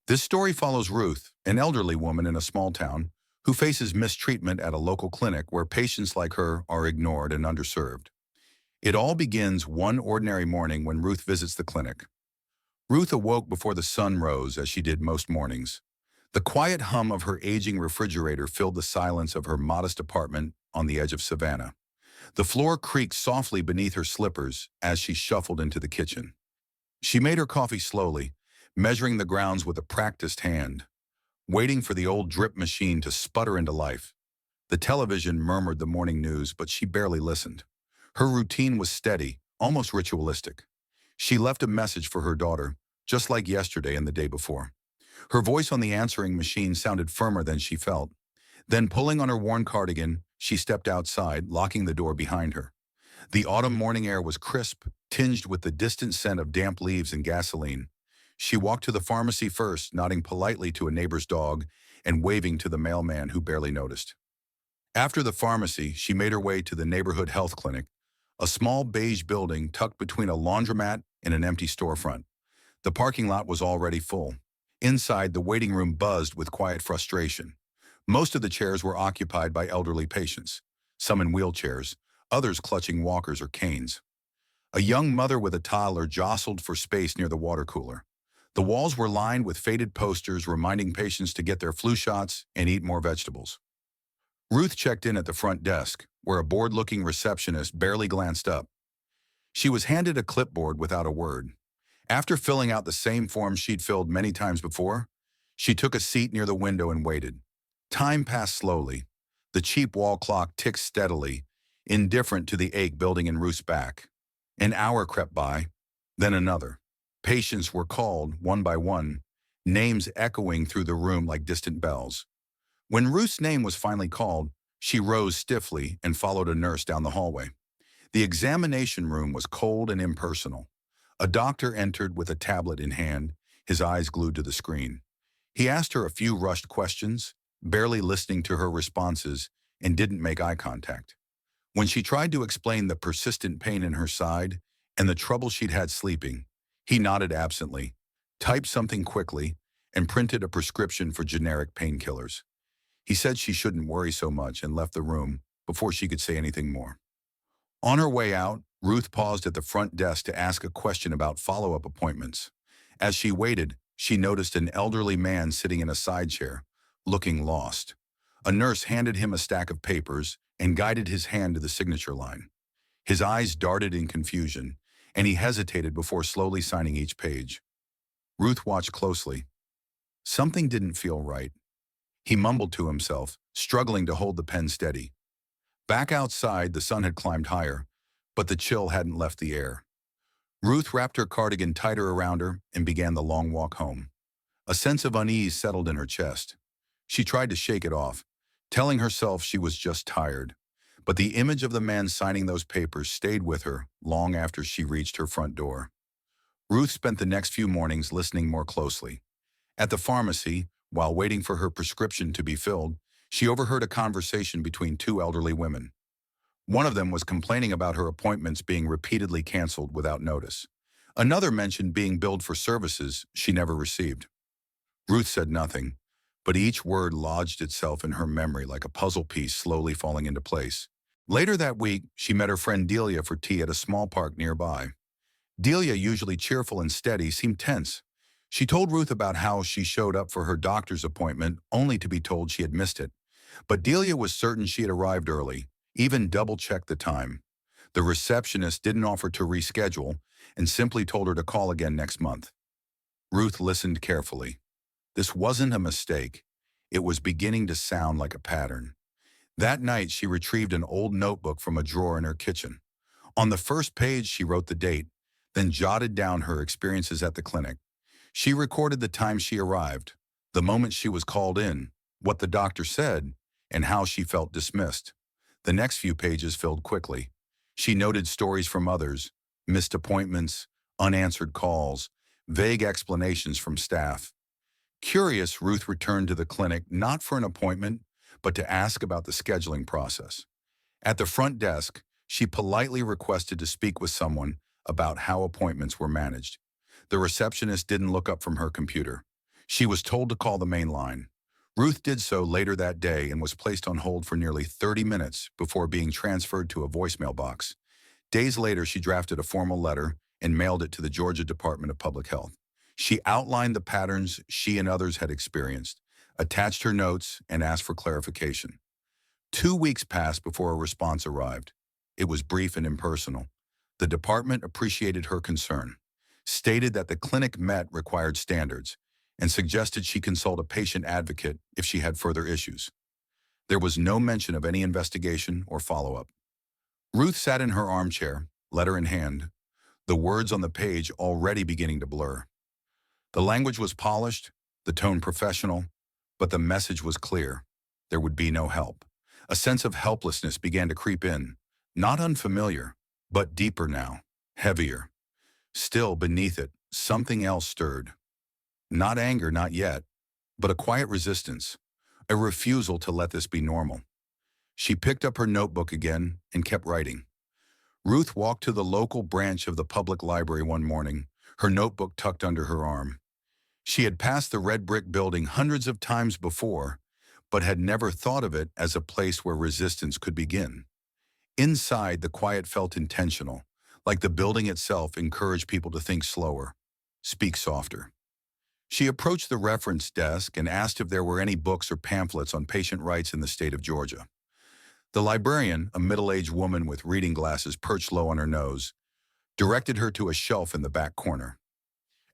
This story follows Ruth, an elderly woman in a small town, who faces mistreatment at a local clinic where patients like her are ignored and underserved. It all begins one ordinary morning when Ruth visits the clinic. Ruth awoke before the sun rose, as she did most mornings. The quiet hum of her aging refrigerator filled the silence of her modest apartment on the edge of Savannah. The floor creaked softly beneath her slippers as she shuffled into the kitchen. She made her coffee slowly, measuring the grounds with a practiced hand, waiting for the old drip machine to sputter into life. The television murmured the morning news, but she barely listened. Her routine was steady, almost ritualistic. She left a message for her daughter, just like yesterday and the day before. Her voice on the answering machine sounded firmer than she felt. Then, pulling on her worn cardigan, she stepped outside, locking the door behind her. The autumn morning air was crisp, tinged with the distant scent of damp leaves and gasoline. She walked to the pharmacy first, nodding politely to a neighbor's dog and waving to the mailman who barely noticed. After the pharmacy, she made her way to the neighborhood health clinic, a small beige building tucked between a laundromat and an empty storefront. The parking lot was already full. Inside, the waiting room buzzed with quiet frustration. Most of the chairs were occupied by elderly patients, some in wheelchairs, others clutching walkers or canes. A young mother with a toddler jostled for space near the water cooler. The walls were lined with faded posters reminding patients to get their flu shots and eat more vegetables. Ruth checked in at the front desk, where a bored-looking receptionist barely glanced up. She was handed a clipboard without a word. After filling out the same form she'd filled many times before, she took a seat near the window and waited. Time passed slowly. The cheap wall clock ticked steadily, indifferent to the ache building in Ruth's back. An hour crept by, then another. Patients were called, one by one, names echoing through the room like distant bells. When Ruth's name was finally called, she rose stiffly and followed a nurse down the hallway. The examination room was cold and impersonal. A doctor entered with a tablet in hand, his eyes glued to the screen. He asked her a few rushed questions, barely listening to her responses, and didn't make eye contact. When she tried to explain the persistent pain in her side and the trouble she'd had sleeping, he nodded absently, typed something quickly, and printed a prescription for generic painkillers. He said she shouldn't worry so much and left the room before she could say anything more. On her way out, Ruth paused at the front desk to ask a question about follow-up appointments. As she waited, she noticed an elderly man sitting in a side chair, looking lost. A nurse handed him a stack of papers and guided his hand to the signature line. His eyes darted in confusion, and he hesitated before slowly signing each page. Ruth watched closely. Something didn't feel right. He mumbled to himself, struggling to hold the pen steady. Back outside, the sun had climbed higher, but the chill hadn't left the air. Ruth wrapped her cardigan tighter around her and began the long walk home. A sense of unease settled in her chest. She tried to shake it off, telling herself she was just tired. But the image of the man signing those papers stayed with her long after she reached her front door. Ruth spent the next few mornings listening more closely. At the pharmacy, while waiting for her prescription to be filled, she overheard a conversation between two elderly women. One of them was complaining about her appointments being repeatedly canceled without notice. Another mentioned being billed for services she never received. Ruth said nothing, but each word lodged itself in her memory like a puzzle piece slowly falling into place. Later that week, she met her friend Delia for tea at a small park nearby. Delia, usually cheerful and steady, seemed tense. She told Ruth about how she showed up for her doctor's appointment only to be told she had missed it. But Delia was certain she had arrived early, even double-checked the time. The receptionist didn't offer to reschedule and simply told her to call again next month. Ruth listened carefully. This wasn't a mistake. It was beginning to sound like a pattern. That night, she retrieved an old notebook from a drawer in her kitchen. On the first page, she wrote the date, then jotted down her experiences at the clinic. She recorded the time she arrived, the moment she was called in, what the doctor said, and how she felt dismissed. The next few pages filled quickly. She noted stories from others, missed appointments, unanswered calls, vague explanations from staff. Curious, Ruth returned to the clinic not for an appointment, but to ask about the scheduling process. At the front desk, she politely requested to speak with someone about how appointments were managed. The receptionist didn't look up from her computer. She was told to call the main line. Ruth did so later that day and was placed on hold for nearly 30 minutes before being transferred to a voicemail box. Days later, she drafted a formal letter and mailed it to the Georgia Department of Public Health. She outlined the patterns she and others had experienced, attached her notes, and asked for clarification. 2 weeks passed before a response arrived. It was brief and impersonal. The department appreciated her concern, stated that the clinic met required standards, and suggested she consult a patient advocate if she had further issues. There was no mention of any investigation or follow-up. Ruth sat in her armchair, letter in hand, the words on the page already beginning to blur. The language was polished, the tone professional, but the message was clear. There would be no help. A sense of helplessness began to creep in, not unfamiliar, but deeper now, heavier. Still, beneath it, something else stirred. Not anger, not yet, but a quiet resistance, a refusal to let this be normal. She picked up her notebook again and kept writing. Ruth walked to the local branch of the public library one morning, her notebook tucked under her arm. She had passed the red brick building hundreds of times before, but had never thought of it as a place where resistance could begin. Inside, the quiet felt intentional, like the building itself encouraged people to think slower, speak softer. She approached the reference desk and asked if there were any books or pamphlets on patient rights in the state of Georgia. The librarian, a middle-aged woman with reading glasses perched low on her nose, directed her to a shelf in the back corner.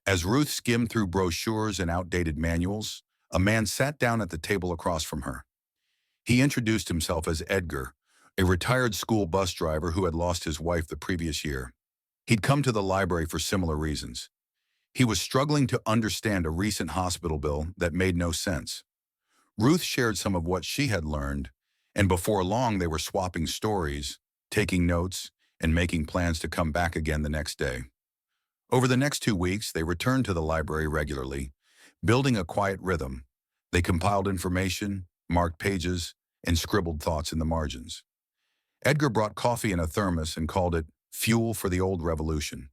As Ruth skimmed through brochures and outdated manuals, a man sat down at the table across from her. He introduced himself as Edgar, a retired school bus driver who had lost his wife the previous year. He'd come to the library for similar reasons. He was struggling to understand a recent hospital bill that made no sense. Ruth shared some of what she had learned, and before long they were swapping stories, taking notes, and making plans to come back again the next day. Over the next 2 weeks, they returned to the library regularly, building a quiet rhythm. They compiled information, marked pages, and scribbled thoughts in the margins. Edgar brought coffee in a thermos and called it fuel for the old revolution.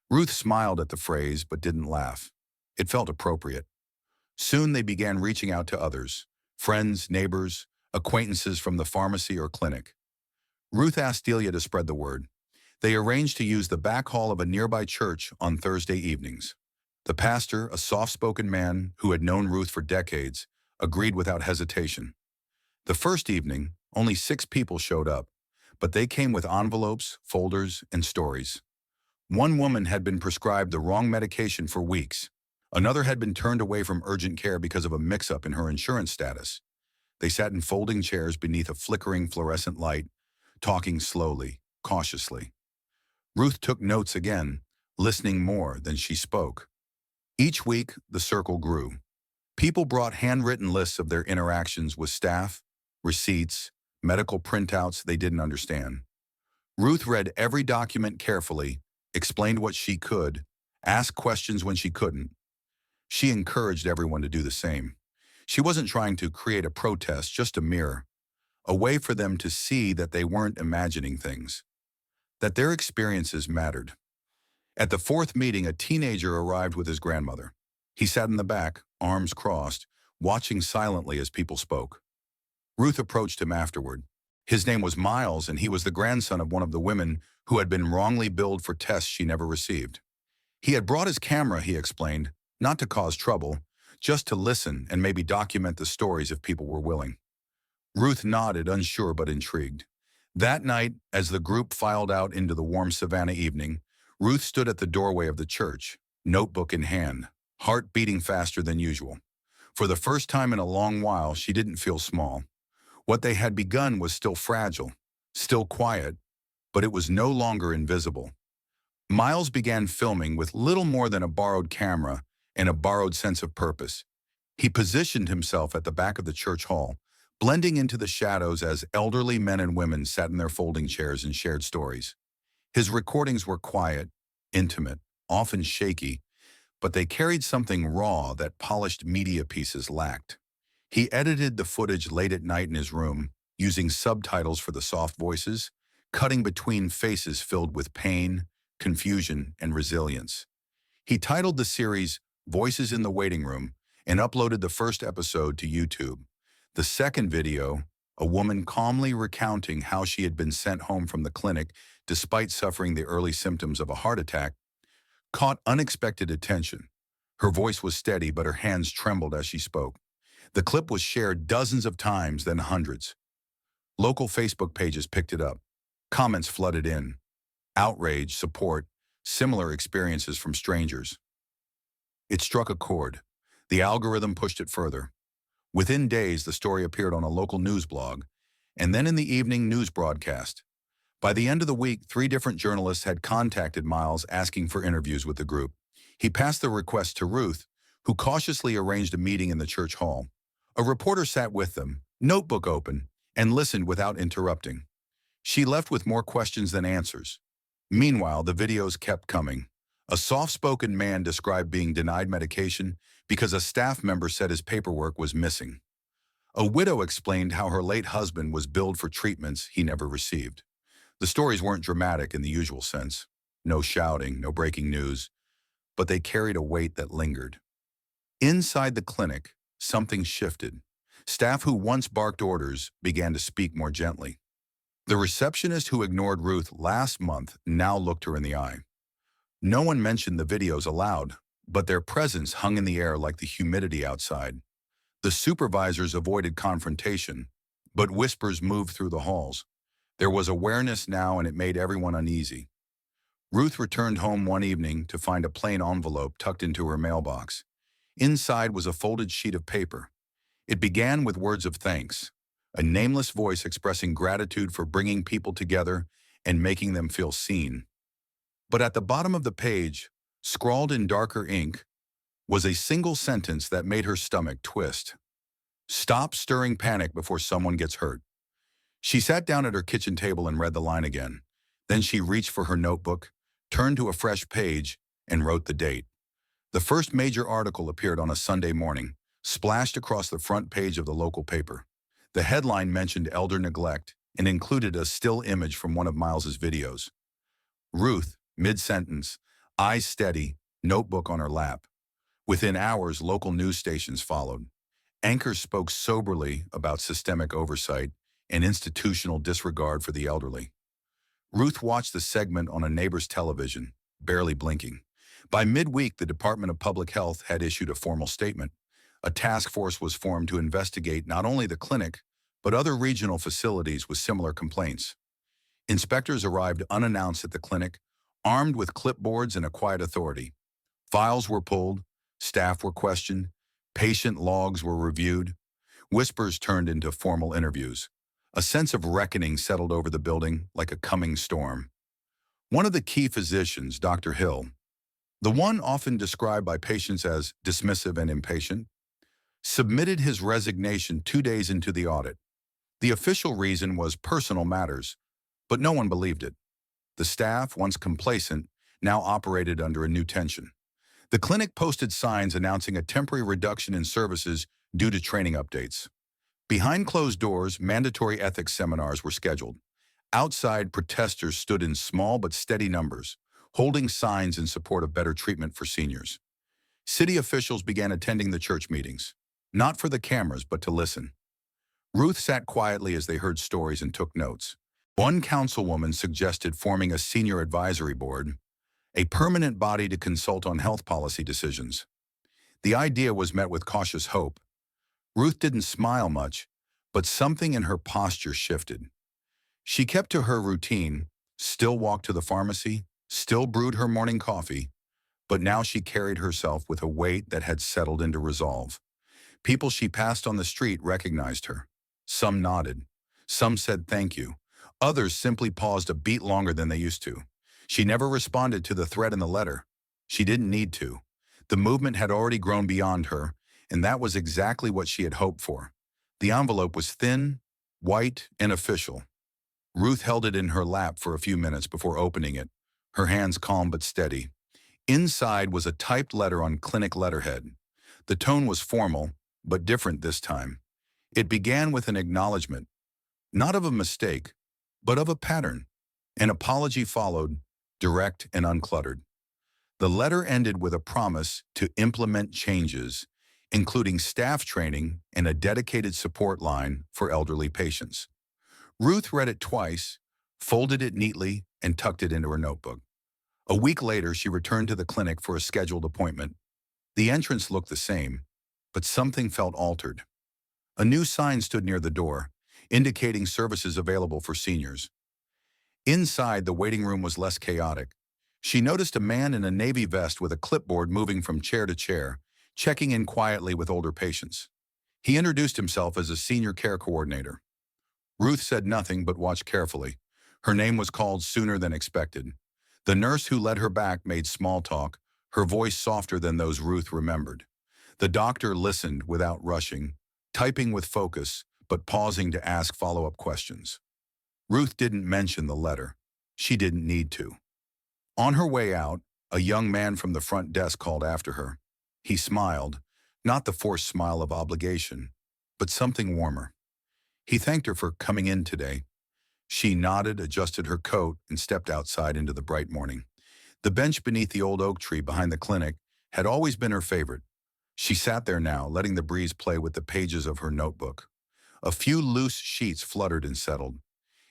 Ruth smiled at the phrase but didn't laugh. It felt appropriate. Soon they began reaching out to others, friends, neighbors, acquaintances from the pharmacy or clinic. Ruth asked Delia to spread the word. They arranged to use the back hall of a nearby church on Thursday evenings. The pastor, a soft-spoken man who had known Ruth for decades, agreed without hesitation. The first evening, only 6 people showed up, but they came with envelopes, folders, and stories. One woman had been prescribed the wrong medication for weeks. Another had been turned away from urgent care because of a mix-up in her insurance status. They sat in folding chairs beneath a flickering fluorescent light, talking slowly, cautiously. Ruth took notes again, listening more than she spoke. Each week, the circle grew. People brought handwritten lists of their interactions with staff, receipts, medical printouts they didn't understand. Ruth read every document carefully, explained what she could, asked questions when she couldn't. She encouraged everyone to do the same. She wasn't trying to create a protest, just a mirror, a way for them to see that they weren't imagining things, that their experiences mattered. At the 4th meeting, a teenager arrived with his grandmother. He sat in the back, arms crossed, watching silently as people spoke. Ruth approached him afterward. His name was Miles, and he was the grandson of one of the women who had been wrongly billed for tests she never received. He had brought his camera, he explained, not to cause trouble, just to listen and maybe document the stories if people were willing. Ruth nodded, unsure but intrigued. That night, as the group filed out into the warm Savannah evening, Ruth stood at the doorway of the church, notebook in hand, heart beating faster than usual. For the first time in a long while, she didn't feel small. What they had begun was still fragile, still quiet, but it was no longer invisible. Miles began filming with little more than a borrowed camera and a borrowed sense of purpose. He positioned himself at the back of the church hall, blending into the shadows as elderly men and women sat in their folding chairs and shared stories. His recordings were quiet, intimate, often shaky, but they carried something raw that polished media pieces lacked. He edited the footage late at night in his room, using subtitles for the soft voices, cutting between faces filled with pain, confusion, and resilience. He titled the series Voices in the Waiting Room and uploaded the first episode to YouTube. The second video, a woman calmly recounting how she had been sent home from the clinic despite suffering the early symptoms of a heart attack, caught unexpected attention. Her voice was steady, but her hands trembled as she spoke. The clip was shared dozens of times, then hundreds. Local Facebook pages picked it up. Comments flooded in. Outrage, support, similar experiences from strangers. It struck a chord. The algorithm pushed it further. Within days, the story appeared on a local news blog, and then in the evening news broadcast. By the end of the week, 3 different journalists had contacted Miles asking for interviews with the group. He passed the request to Ruth, who cautiously arranged a meeting in the church hall. A reporter sat with them, notebook open, and listened without interrupting. She left with more questions than answers. Meanwhile, the videos kept coming. A soft-spoken man described being denied medication because a staff member said his paperwork was missing. A widow explained how her late husband was billed for treatments he never received. The stories weren't dramatic in the usual sense. No shouting, no breaking news, but they carried a weight that lingered. Inside the clinic, something shifted. Staff who once barked orders began to speak more gently. The receptionist who ignored Ruth last month now looked her in the eye. No one mentioned the videos aloud, but their presence hung in the air like the humidity outside. The supervisors avoided confrontation, but whispers moved through the halls. There was awareness now, and it made everyone uneasy. Ruth returned home one evening to find a plain envelope tucked into her mailbox. Inside was a folded sheet of paper. It began with words of thanks, a nameless voice expressing gratitude for bringing people together and making them feel seen. But at the bottom of the page, scrawled in darker ink, was a single sentence that made her stomach twist. "Stop stirring panic before someone gets hurt." She sat down at her kitchen table and read the line again. Then she reached for her notebook, turned to a fresh page, and wrote the date. The first major article appeared on a Sunday morning, splashed across the front page of the local paper. The headline mentioned elder neglect and included a still image from one of Miles's videos. Ruth, mid-sentence, eyes steady, notebook on her lap. Within hours, local news stations followed. Anchors spoke soberly about systemic oversight and institutional disregard for the elderly. Ruth watched the segment on a neighbor's television, barely blinking. By midweek, the Department of Public Health had issued a formal statement. A task force was formed to investigate not only the clinic, but other regional facilities with similar complaints. Inspectors arrived unannounced at the clinic, armed with clipboards and a quiet authority. Files were pulled, staff were questioned, patient logs were reviewed. Whispers turned into formal interviews. A sense of reckoning settled over the building like a coming storm. One of the key physicians, Dr. Hill, the one often described by patients as dismissive and impatient, submitted his resignation 2 days into the audit. The official reason was personal matters, but no one believed it. The staff, once complacent, now operated under a new tension. The clinic posted signs announcing a temporary reduction in services due to training updates. Behind closed doors, mandatory ethics seminars were scheduled. Outside, protesters stood in small but steady numbers, holding signs in support of better treatment for seniors. City officials began attending the church meetings, not for the cameras, but to listen. Ruth sat quietly as they heard stories and took notes. One councilwoman suggested forming a senior advisory board, a permanent body to consult on health policy decisions. The idea was met with cautious hope. Ruth didn't smile much, but something in her posture shifted. She kept to her routine, still walked to the pharmacy, still brewed her morning coffee, but now she carried herself with a weight that had settled into resolve. People she passed on the street recognized her. Some nodded. Some said thank you. Others simply paused a beat longer than they used to. She never responded to the threat in the letter. She didn't need to. The movement had already grown beyond her, and that was exactly what she had hoped for. The envelope was thin, white, and official. Ruth held it in her lap for a few minutes before opening it, her hands calm but steady. Inside was a typed letter on clinic letterhead. The tone was formal, but different this time. It began with an acknowledgement, not of a mistake, but of a pattern. An apology followed, direct and uncluttered. The letter ended with a promise to implement changes, including staff training and a dedicated support line for elderly patients. Ruth read it twice, folded it neatly, and tucked it into her notebook. A week later, she returned to the clinic for a scheduled appointment. The entrance looked the same, but something felt altered. A new sign stood near the door, indicating services available for seniors. Inside, the waiting room was less chaotic. She noticed a man in a navy vest with a clipboard moving from chair to chair, checking in quietly with older patients. He introduced himself as a senior care coordinator. Ruth said nothing but watched carefully. Her name was called sooner than expected. The nurse who led her back made small talk, her voice softer than those Ruth remembered. The doctor listened without rushing, typing with focus, but pausing to ask follow-up questions. Ruth didn't mention the letter. She didn't need to. On her way out, a young man from the front desk called after her. He smiled, not the forced smile of obligation, but something warmer. He thanked her for coming in today. She nodded, adjusted her coat, and stepped outside into the bright morning. The bench beneath the old oak tree behind the clinic had always been her favorite. She sat there now, letting the breeze play with the pages of her notebook. A few loose sheets fluttered and settled.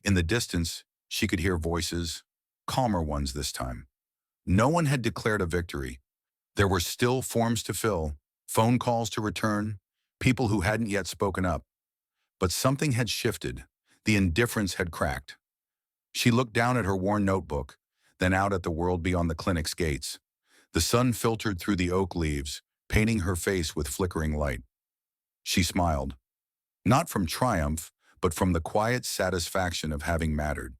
In the distance, she could hear voices, calmer ones this time. No one had declared a victory. There were still forms to fill, phone calls to return, people who hadn't yet spoken up. But something had shifted. The indifference had cracked. She looked down at her worn notebook, then out at the world beyond the clinic's gates. The sun filtered through the oak leaves, painting her face with flickering light. She smiled. Not from triumph, but from the quiet satisfaction of having mattered.